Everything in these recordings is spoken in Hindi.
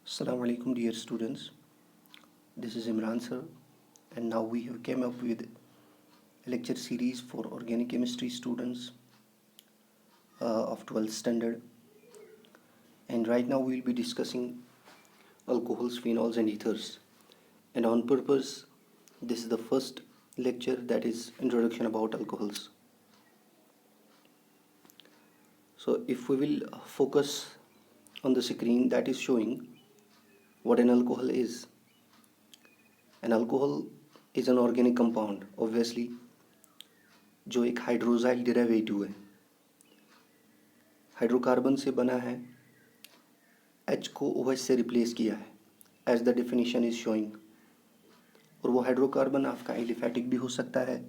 Assalamu alaikum dear students. This is Imran sir, and now we have came up with a lecture series for organic chemistry students of 12th standard. And right now we will be discussing alcohols, phenols and ethers. And on purpose, this is the first lecture, that is introduction about alcohols. So if we will focus on the screen that is showing what an alcohol is. An alcohol is an organic compound, obviously, जो एक हाइड्रोजाइल डेरिवेटिव है, हाइड्रोकार्बन से बना है, H को OH से रिप्लेस किया है, as the definition is showing. और वो हाइड्रोकार्बन आपका एलिफैटिक भी हो सकता है,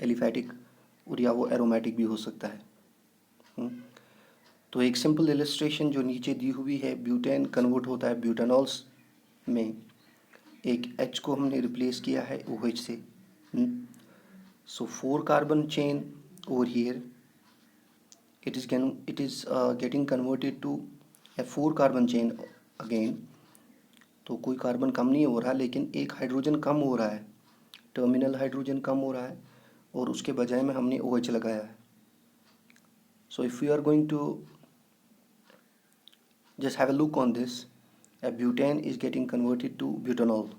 एलिफैटिक, और या वो एरोमेटिक भी हो सकता है. तो एक सिंपल इलस्ट्रेशन जो नीचे दी हुई है, ब्यूटेन कन्वर्ट होता है ब्यूटेनॉल्स में, एक H को हमने रिप्लेस किया है OH से. So 4 carbon chain over here, it is getting converted to a 4 carbon chain again. तो कोई कार्बन कम नहीं हो रहा, लेकिन एक हाइड्रोजन कम हो रहा है, टर्मिनल हाइड्रोजन कम हो रहा है, और उसके बजाय में हमने OH लगाया है. So if we are going to just have a look on this, a butane is getting converted to butanol.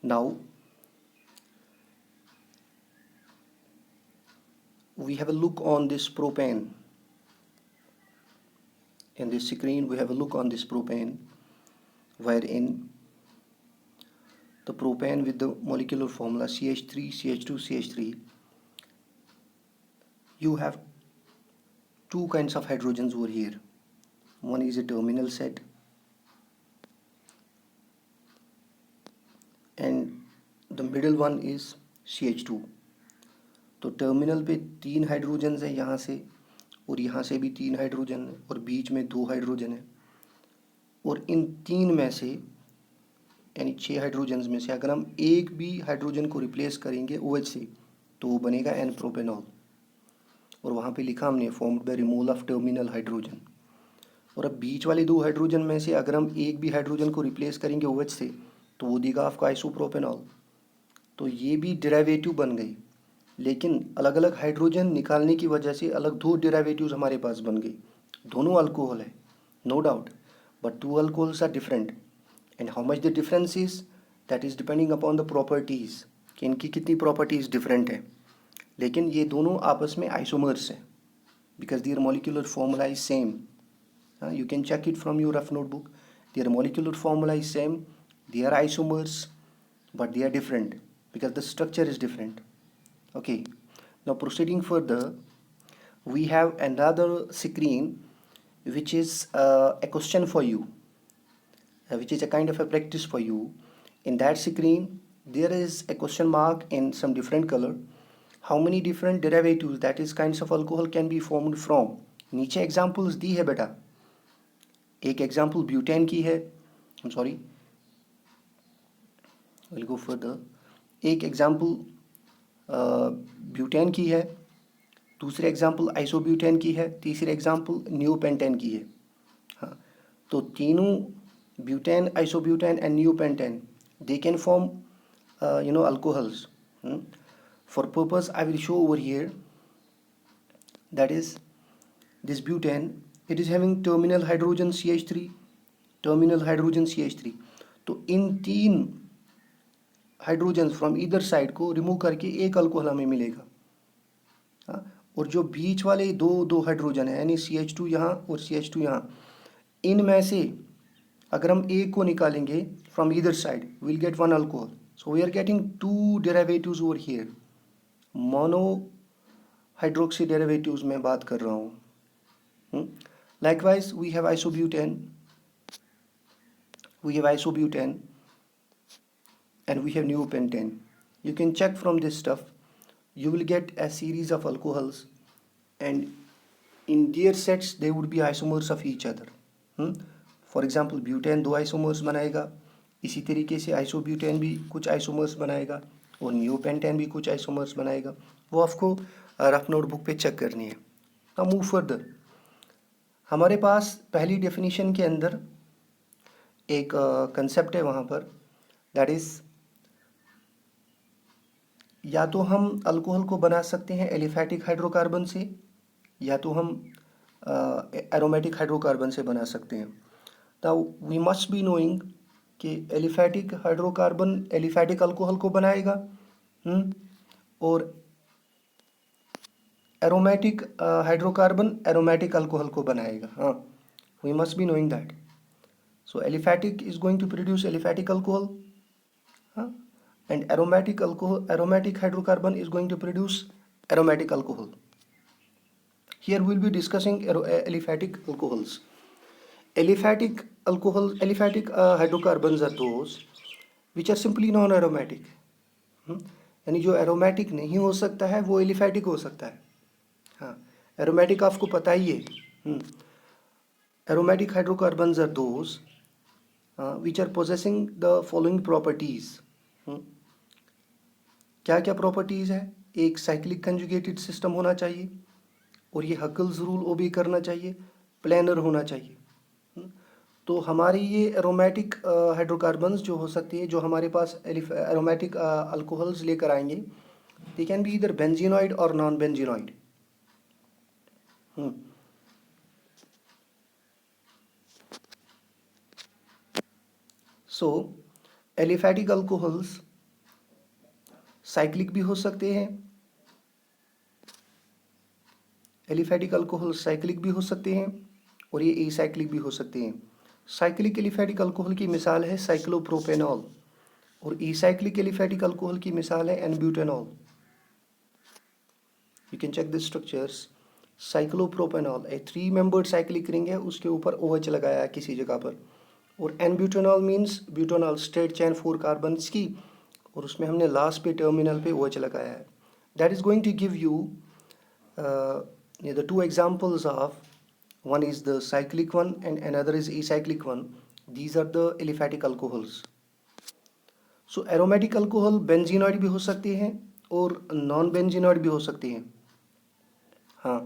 Now we have a look on this propane. In this screen we have a look on this propane, wherein the propane with the molecular formula CH3, CH2, CH3, you have two kinds of hydrogens over here. One is a terminal set and the middle one is CH2. तो टर्मिनल पे 3 हाइड्रोजन है यहाँ से, और यहाँ से भी 3 हाइड्रोजन है, और बीच में 2 हाइड्रोजन है. और इन 3 में से, यानी 6 हाइड्रोजन में से, अगर हम एक भी हाइड्रोजन को रिप्लेस करेंगे OH से, तो वो बनेगा एन प्रोपेनॉल. और वहाँ पे लिखा हमने formed by removal of terminal hydrogen. और अब बीच वाले 2 हाइड्रोजन में से अगर हम एक भी हाइड्रोजन को रिप्लेस करेंगे OH से, तो वो देगा आपका आइसोप्रोपेनॉल. तो ये भी डेरिवेटिव बन गई, लेकिन अलग अलग हाइड्रोजन निकालने की वजह से अलग 2 डेरिवेटिव्स हमारे पास बन गई. दोनों अल्कोहल है, no doubt, but 2 alcohols are different. And how much the difference is, that is depending upon the properties, कि इनकी कितनी प्रॉपर्टीज़ डिफरेंट है. लेकिन ये दोनों आपस में आइसोमर्स हैं, because their molecular formula is same. You can check it from your rough notebook. Their molecular formula is same. They are isomers, but they are different because the structure is different. Okay. Now proceeding further, we have another screen which is a question for you, which is a kind of a practice for you. In that screen, there is a question mark in some different color. How many different derivatives, that is kinds of alcohol, can be formed from? नीचे examples दी है बेटा. एक एग्जाम्पल ब्यूटेन की है, I'm sorry, we'll go further. एक एग्जाम्पल ब्यूटेन की है, दूसरे एग्जाम्पल आइसोब्यूटेन की है, तीसरे एग्जाम्पल नियोपेंटेन की है. हाँ, तो तीनों butane, isobutane and neopentane, they can form alcohols. For purpose I will show over here, that is this butane, it is having terminal hydrogen CH3, terminal hydrogen CH3. तो इन 3 हाइड्रोजन फ्रॉम ईदर साइड को रिमूव करके एक अल्कोहल हमें मिलेगा. हाँ, और जो बीच वाले दो हाइड्रोजन है, यानी CH2 यहाँ और CH2 यहाँ, इनमें से अगर हम एक को निकालेंगे from either side, will get 1 alcohol. So we are getting 2 derivatives over here. Mono hydroxy derivatives में बात कर रहा हूँ. Likewise, we have isobutane, and we have neopentane. You can check from this stuff. You will get a series of alcohols, and in their sets they would be isomers of each other. For example, butane 2 isomers बनाएगा, इसी तरीके से isobutane भी कुछ isomers बनाएगा, और neopentane भी कुछ isomers बनाएगा. वो आपको रफ नोटबुक पे चेक करनी है. Now move further. हमारे पास पहली डेफिनेशन के अंदर एक कंसेप्ट है वहाँ पर, दैट इज़ या तो हम अल्कोहल को बना सकते हैं एलिफैटिक हाइड्रोकार्बन से, या तो हम एरोमेटिक हाइड्रोकार्बन से बना सकते हैं। Now we must be knowing कि एलिफैटिक हाइड्रोकार्बन एलिफैटिक अल्कोहल को बनाएगा, और एरोमेटिक हाइड्रोकार्बन एरोमेटिक अल्कोहल को बनाएगा। हाँ, we must be knowing that. So aliphatic is going to produce aliphatic alcohol, हाँ, and aromatic hydrocarbon is going to produce aromatic alcohol. Here we will be discussing aliphatic alcohols. Aliphatic hydrocarbons are those which are simply non-aromatic. यानी जो एरोमेटिक नहीं हो सकता है वो एलिफैटिक हो सकता है। हाँ, एरोमेटिक आपको पता ही है। Aromatic hydrocarbons are those which are possessing the following properties. क्या क्या प्रॉपर्टीज़ है? एक साइक्लिक कंजुगेटेड सिस्टम होना चाहिए, और ये हकल्स रूल ओबे करना चाहिए, प्लानर होना चाहिए। तो हमारी ये एरोमेटिक हाइड्रोकार्बन्स जो हो सकती है, जो हमारे पास एरोमेटिक अल्कोहल्स लेकर आएंगे, दे कैन बी इधर बेंजीनॉइड और नॉन बेंजीनॉइड। सो एलिफैटिक अल्कोहल्स साइक्लिक भी हो सकते हैं, एलिफैटिक अल्कोहल साइक्लिक भी हो सकते हैं, और ये एसाइक्लिक भी हो सकते हैं। साइक्लिक एलिफैटिक अल्कोहल की मिसाल है साइक्लोप्रोपेनॉल, और एसाइक्लिक एलिफैटिक अल्कोहल की मिसाल है n butanol. You can check the structures. Cyclopropanol एक 3 मेंबर्ड साइक्लिक रिंग है, उसके ऊपर OH लगाया है किसी जगह पर, और n butanol means butanol straight chain 4 carbons की, और उसमें हमने लास्ट पे टर्मिनल पे OH लगाया है। That is going to give you the 2 examples of, one is the cyclic one and another is acyclic one. These are the aliphatic alcohols. So aromatic alcohol benzenoid भी हो सकते हैं और नॉन बेंजीनॉइड भी हो सकते हैं। हाँ,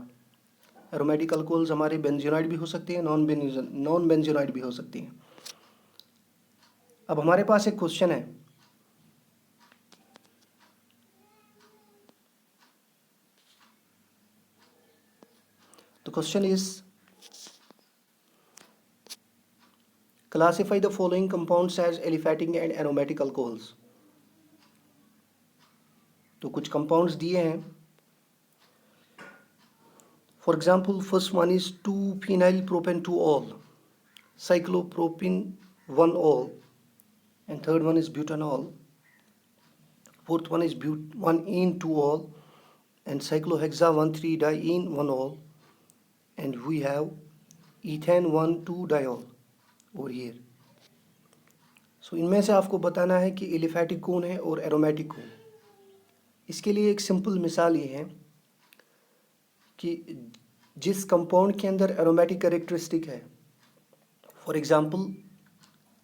aromatic alcohols हमारे बेंजीनॉइड भी हो सकते हैं, नॉन बेंजीनॉइड भी हो सकते हैं। अब हमारे पास एक क्वेश्चन है, the question is classify the following compounds as aliphatic and aromatic alcohols. तो कुछ कंपाउंड्स दिए हैं। For example first one is 2-phenyl propan 2-ol, cyclopropene 1-ol, and third one is butanol. Fourth one is 1-ene 2-ol and cyclohexa 1,3-diene 1-ol, and we have ethane 1,2-diol over here. So इनमें से आपको बताना है कि एलिफैटिक कौन है और एरोमेटिक कौन। इसके लिए एक सिंपल मिसाल ये है कि जिस कंपाउंड के अंदर एरोमेटिक कैरेक्टरिस्टिक है, फॉर एग्जांपल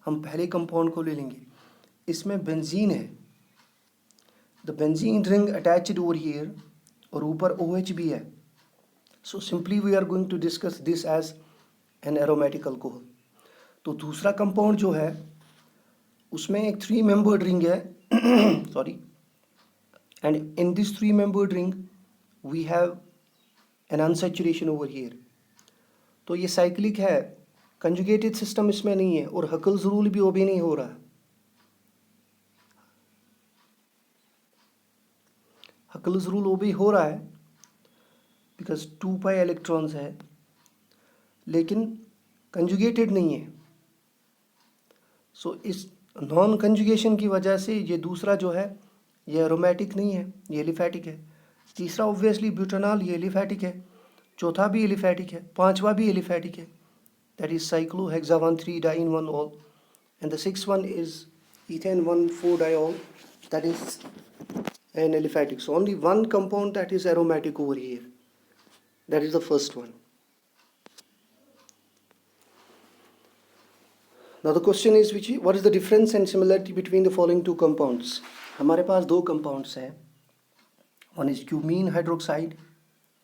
हम पहले कंपाउंड को ले लेंगे, इसमें बेंजीन है, the benzene ring attached over here, और ऊपर OH भी है। So simply we are going to discuss this as an aromatic alcohol. तो दूसरा कंपाउंड जो है उसमें एक 3 मेंबर्ड रिंग है sorry, and in this 3 membered ring we have an unsaturation over here. तो ये साइक्लिक है, कंजुगेटेड सिस्टम इसमें नहीं है, और हकल्स रूल भी ओबे नहीं हो रहा है। हकल्स रूल ओबे हो रहा है बिकॉज 2 पाई इलेक्ट्रॉन्स है, लेकिन कंजुगेटेड नहीं है। सो इस नॉन कंजुगेशन की वजह से ये दूसरा जो है ये एरोमेटिक नहीं है, ये एलिफैटिक है। तीसरा ऑब्वियसली ब्यूटानॉल, ये एलिफैटिक है। चौथा भी एलिफैटिक है, पांचवा भी एलिफैटिक है, that is cyclohexa 1,3-diene 1-ol, and the 6th one is ethane 1,4-diol, that is an aliphatic. So only one compound that is aromatic over here, that is the first one. Now the question is what is the difference and similarity between the following 2 compounds? हमारे पास 2 compounds हैं, one is cumene hydroxide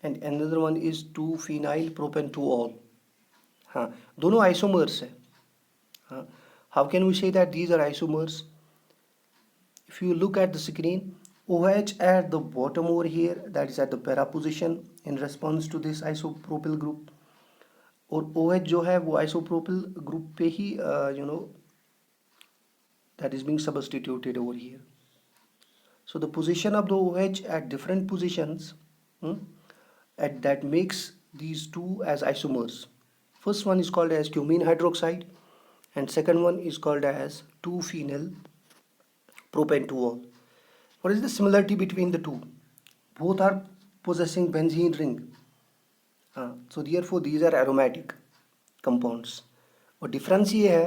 and another one is 2-phenyl propan-2-ol. हाँ, दोनों isomers है. हाँ, how can we say that these are isomers? If you look at the screen, OH at the bottom over here, that is at the para position in response to this isopropyl group, और OH जो है वो isopropyl group पे ही that is being substituted over here. So the position of the OH at different positions at that makes these two as isomers. First one is called as cumene hydroxide and second one is called as 2-phenyl propan-2-ol. What is the similarity between the two? Both are possessing benzene ring. So therefore these are aromatic compounds. और डिफरेंस ये है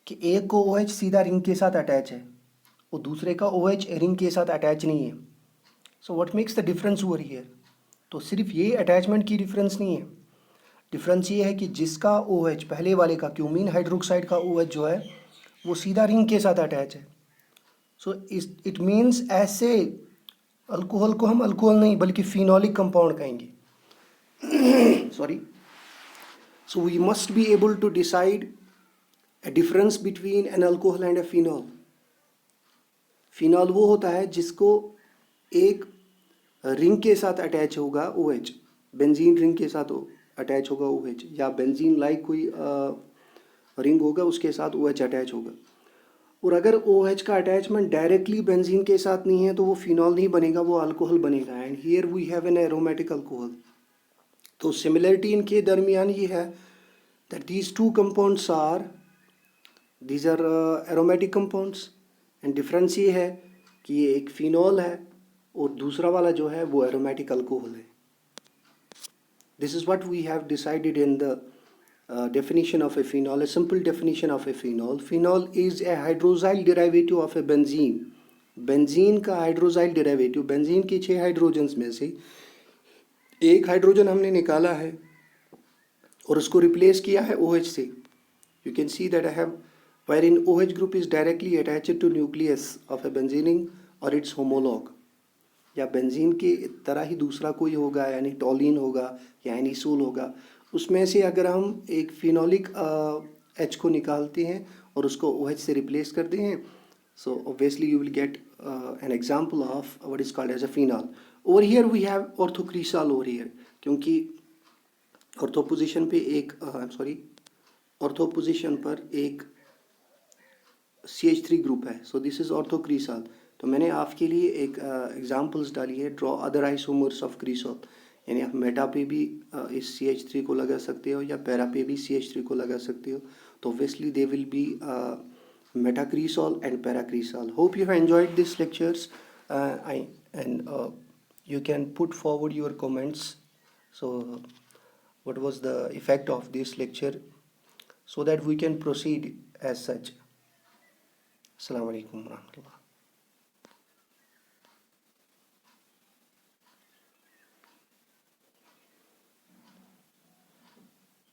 कि एक को OH सीधा रिंग के साथ अटैच है और दूसरे का OH रिंग के साथ अटैच नहीं है. So what makes the difference over here? तो सिर्फ ये अटैचमेंट की डिफरेंस नहीं है. डिफरेंस ये है कि जिसका OH पहले वाले का क्यूमीन हाइड्रोक्साइड का OH जो है वो सीधा रिंग के साथ अटैच है. सो इट मीन्स ऐसे अल्कोहल को हम अल्कोहल नहीं बल्कि फिनोलिक कंपाउंड कहेंगे. Sorry. So we must be able to decide a difference between an alcohol and a phenol. Phenol वो होता है जिसको एक रिंग के साथ अटैच होगा OH, बेंजीन रिंग के साथ अटैच होगा OH, या बेंजीन लाइक कोई रिंग होगा उसके साथ OH अटैच होगा. और अगर OH का अटैचमेंट डायरेक्टली बेंजीन के साथ नहीं है तो वो फिनॉल नहीं बनेगा, वो अल्कोहल बनेगा. And here we have an aromatic alcohol. तो सिमिलरिटी इनके दरमियान ये है that these two compounds are aromatic compounds, and difference ये है कि ये एक फिनॉल है और दूसरा वाला जो है वो aromatic alcohol है. This is what we have decided in the definition of a phenol, a simple definition of a phenol. Phenol is a hydroxyl derivative of a benzene. Benzene का हाइड्रोजाइल डेरिवेटिव, बेंजीन के 6 हाइड्रोजन्स में से एक हाइड्रोजन हमने निकाला है और उसको रिप्लेस किया है OH से. You can see that I have where in OH group is directly attached to nucleus of a benzene ring और इट्स होमोलॉग. या बेंजीन के तरह ही दूसरा कोई होगा, यानी टॉलिन होगा या एनिसोल होगा. उसमें से अगर हम एक फिनोलिक H को निकालते हैं और उसको OH से रिप्लेस करते हैं, so obviously you will get an example of what is called as a phenol. Over here we have orthocresol over here, क्योंकि ऑर्थो पोजीशन पे एक ऑर्थो पोजीशन पर एक CH3 ग्रुप है. So this is orthocresol. तो मैंने आपके लिए एक एग्जांपल्स डाली है, draw other isomers of cresol. यानी आप मेटा पे भी इस CH3 को लगा सकते हो या पैरा पे भी CH3 को लगा सकते हो. तो obviously they will be metacresol and paracresol. Hope you have enjoyed these lectures and you can put forward your comments. So what was the effect of this lecture, so that we can proceed as such. Assalamu alaikum warahmatullah.